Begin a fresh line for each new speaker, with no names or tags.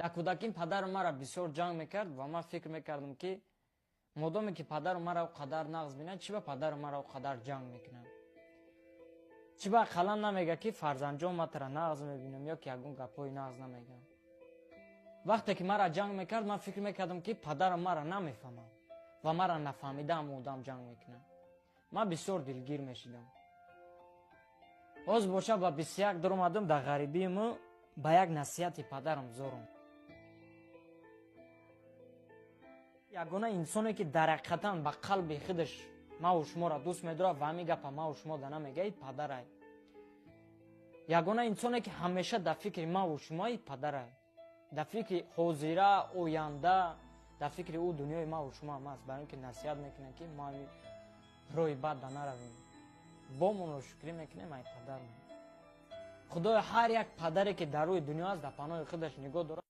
дар кӯдакӣ падару мара бисёр ҷанг мекард ва ман фикр мекардам ки модоме ки падару мара о қадар нағз бинад, чӣ ба падару мара о қадар ҷанг мекунам? чӣ ба ақаллан намега ки фарзандҷон ман тара нағз мебинам ё ки ягон гапҳои нағз намегам. вақте ки мара ҷанг мекард ман фикр мекардам ки падару мара намефаҳмам ва мара нафаҳмида ҳама одам ҷанг мекунам. ман бисёр дилгир мешидам. ҳоз боша ба 21 дар омадам дар ғарибииму ба як насиҳати падарам зорам. ягона инсоне ки дар ҳақиқатан ба қалби худаш маву шуморо дӯст медорад ва ҳамин гапа маву шумо да намега, падарай. ягона инсоне ки ҳамеша дар фикри маву шумои падарай, дар фикри ҳозира, оянда, дар фикри ӯ дунёи маву шумо ҳам аст, барои ки насиҳат мекунад ки мо роҳи бад да наравем, бомонро шукрӣ мекунем ай падармо. худоё ҳар як падаре ки дар рӯи дунё аст дар паноҳи худаш нигоҳ дорад.